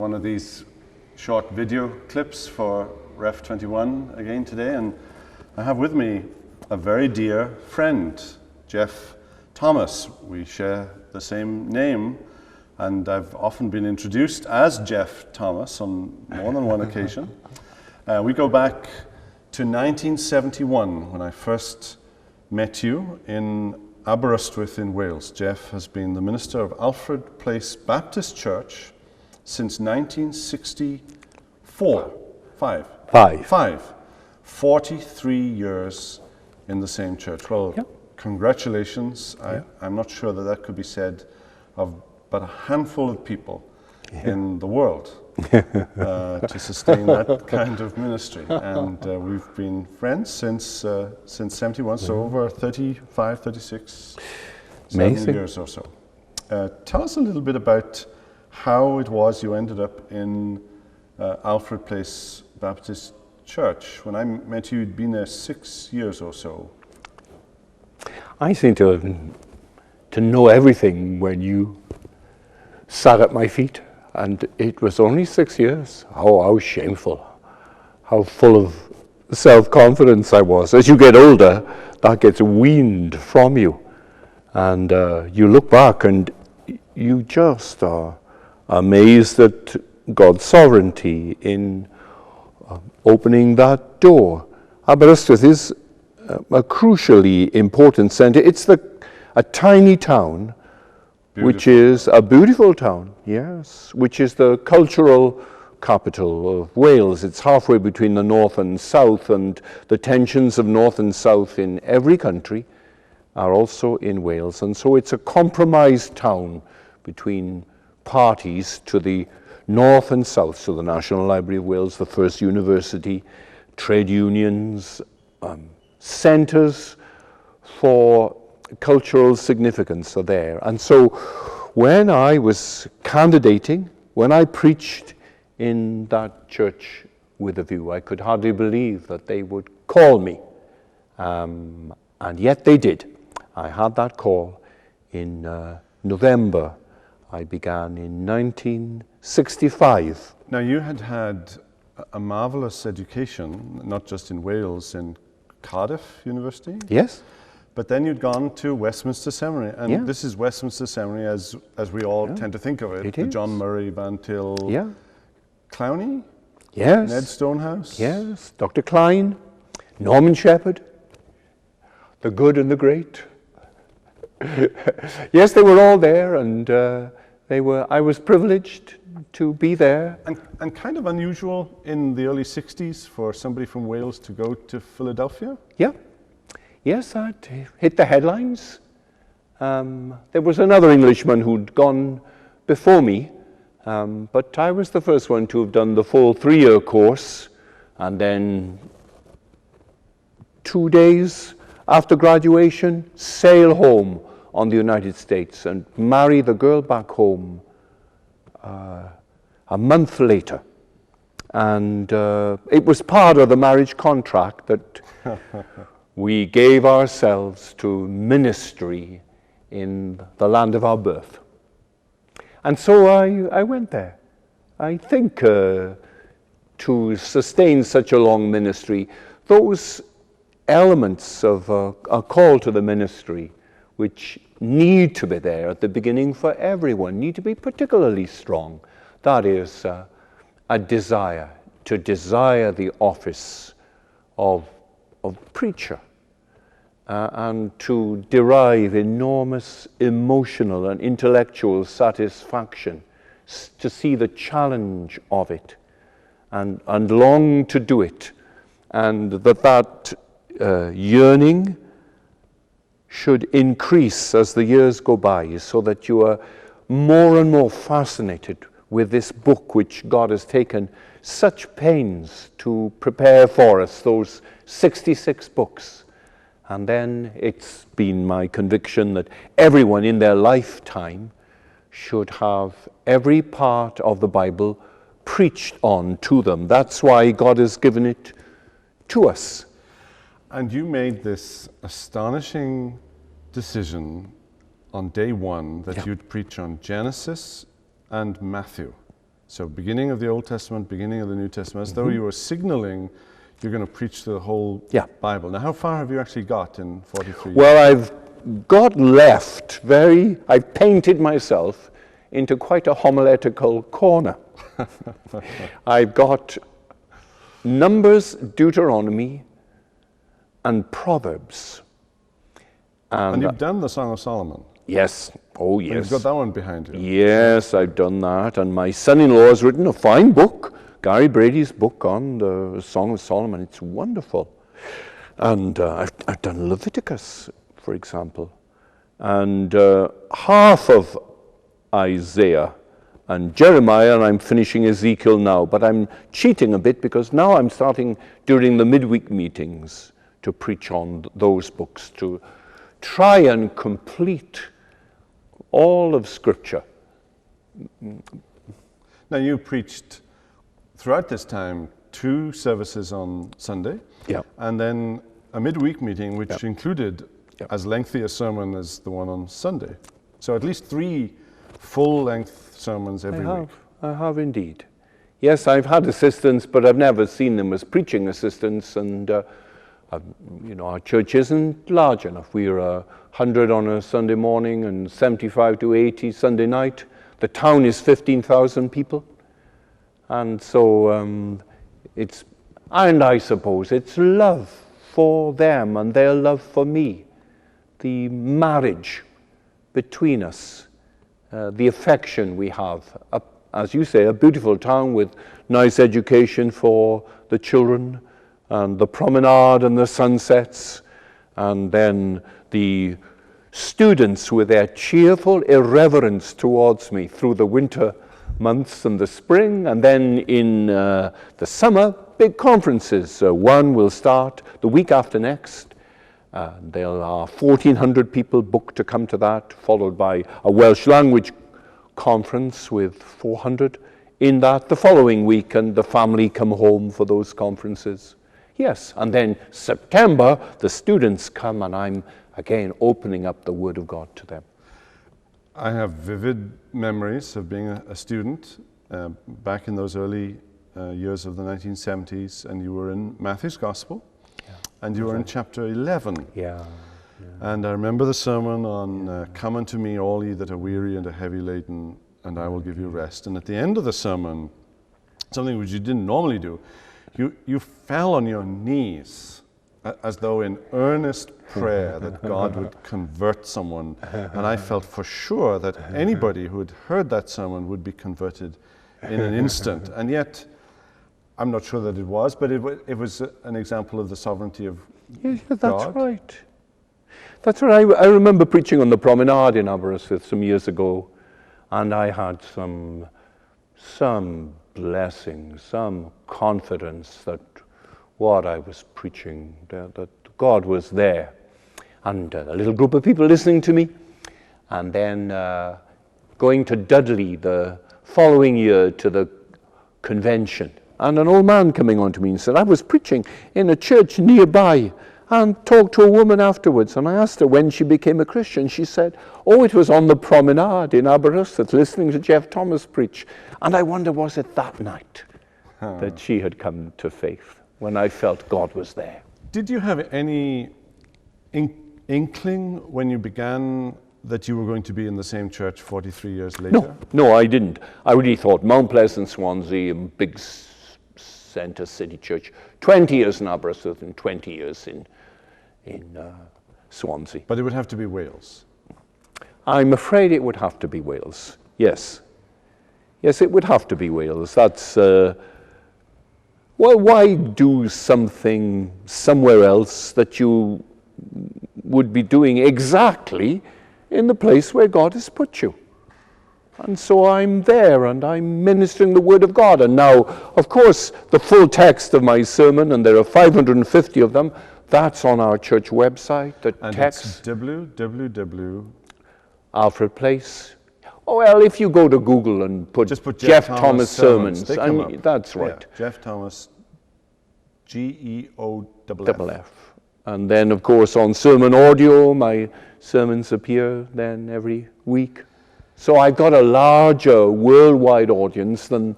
One of these short video clips for Ref 21 again today, and I have with me a very dear friend, Geoff Thomas. We share the same name, and I've often been introduced as Geoff Thomas on more than one occasion. We go back to 1971 when I first met you in Aberystwyth in Wales. Geoff has been the minister of Alfred Place Baptist Church since 1964. Five. 43 years in the same church. Well, yep. Congratulations. I'm not sure that could be said of but a handful of people in the world to sustain that kind of ministry. And we've been friends since 71, so over 35, 36, 7 years or so. Tell us a little bit about how it was you ended up in Alfred Place Baptist Church. When I met you, you'd been there 6 years or so. I seem to know everything when you sat at my feet, and it was only 6 years. Oh, how shameful, how full of self-confidence I was. As you get older, that gets weaned from you, and you look back and you just are amazed at God's sovereignty in opening that door. Aberystwyth is a crucially important centre. It's a tiny town, which is a beautiful town, yes, which is the cultural capital of Wales. It's halfway between the north and south, and the tensions of north and south in every country are also in Wales. And so it's a compromised town between parties to the north and south. So the National Library of Wales, the first university, trade unions, centres for cultural significance are there. And so when I was candidating, when I preached in that church with a view, I could hardly believe that they would call me. And yet they did. I had that call in November. I began in 1965. Now you had a marvelous education, not just in Wales, in Cardiff University. Yes. But then you'd gone to Westminster Seminary, and this is Westminster Seminary as we all tend to think of it. It the is. John Murray, Van Til, Clowney? Yes. Ned Stonehouse? Yes. Dr. Klein, Norman Shepherd, the good and the great. Yes, they were all there, and I was privileged to be there. And kind of unusual in the early 60s for somebody from Wales to go to Philadelphia? Yeah. Yes, that hit the headlines. There was another Englishman who'd gone before me, but I was the first one to have done the full 3-year course, and then 2 days after graduation, sail home on the United States and marry the girl back home a month later. And it was part of the marriage contract that we gave ourselves to ministry in the land of our birth. And so I went there. I think to sustain such a long ministry, those elements of a call to the ministry which need to be there at the beginning for everyone, need to be particularly strong. That is a desire, to desire the office of preacher, and to derive enormous emotional and intellectual satisfaction, to see the challenge of it, and long to do it, and that yearning should increase as the years go by, so that you are more and more fascinated with this book which God has taken such pains to prepare for us, those 66 books. And then it's been my conviction that everyone in their lifetime should have every part of the Bible preached on to them. That's why God has given it to us. And you made this astonishing decision on day one that you'd preach on Genesis and Matthew. So beginning of the Old Testament, beginning of the New Testament, as though you were signaling you're going to preach the whole Yeah. Bible. Now, how far have you actually got in 43 years? Well, I've got left I've painted myself into quite a homiletical corner. I've got Numbers, Deuteronomy, and Proverbs. And you've done the Song of Solomon. Yes. Oh, yes. You've got that one behind you. Yes, I've done that. And my son-in-law has written a fine book, Gary Brady's book on the Song of Solomon. It's wonderful. And I've done Leviticus, for example. And half of Isaiah and Jeremiah, and I'm finishing Ezekiel now. But I'm cheating a bit because now I'm starting during the midweek meetings to preach on those books, to try and complete all of Scripture. Now, you preached throughout this time 2 services on Sunday, Yeah. and then a midweek meeting which included as lengthy a sermon as the one on Sunday. So at least 3 full-length sermons every week. I have indeed. Yes, I've had assistants, but I've never seen them as preaching assistants, and our church isn't large enough. We're 100 on a Sunday morning and 75 to 80 Sunday night. The town is 15,000 people. And so I suppose it's love for them and their love for me. The marriage between us, the affection we have. As you say, a beautiful town with nice education for the children, and the promenade and the sunsets, and then the students with their cheerful irreverence towards me through the winter months and the spring, and then in the summer, big conferences. One will start the week after next. There are 1,400 people booked to come to that, followed by a Welsh language conference with 400 in that the following week, and the family come home for those conferences. Yes, and then September, the students come, and I'm again opening up the Word of God to them. I have vivid memories of being a student back in those early years of the 1970s, and you were in Matthew's Gospel, and you were in chapter 11. Yeah. And I remember the sermon on come unto me all ye that are weary and are heavy laden, and I will give you rest. And at the end of the sermon, something which you didn't normally do, you fell on your knees as though in earnest prayer that God would convert someone. And I felt for sure that anybody who had heard that sermon would be converted in an instant. And yet, I'm not sure that it was, but it was an example of the sovereignty of That's God. right. That's right. I remember preaching on the promenade in Aberystwyth some years ago, and I had some blessing, some confidence that what I was preaching, that God was there. And a little group of people listening to me, and then going to Dudley the following year to the convention. And an old man coming on to me and said, I was preaching in a church nearby, and talked to a woman afterwards. And I asked her when she became a Christian. She said, oh, it was on the promenade in Aberystwyth, listening to Geoff Thomas preach. And I wonder, was it that night that she had come to faith, when I felt God was there? Did you have any inkling when you began that you were going to be in the same church 43 years later? No, I didn't. I really thought Mount Pleasant, Swansea, a big centre city church, 20 years in Aberystwyth and 20 years in Swansea. But it would have to be Wales. I'm afraid it would have to be Wales, yes. Yes, it would have to be Wales. That's, well, why do something somewhere else that you would be doing exactly in the place where God has put you? And so I'm there, and I'm ministering the Word of God. And now, of course, the full text of my sermon, and there are 550 of them, that's on our church website. The And text, it's www. Alfred Place. Oh, well, if you go to Google and Just put Geoff Thomas sermons, they come up. that's right. Yeah, Geoff Thomas, Geoff. Double F. And then, of course, on sermon audio, my sermons appear then every week. So I've got a larger worldwide audience than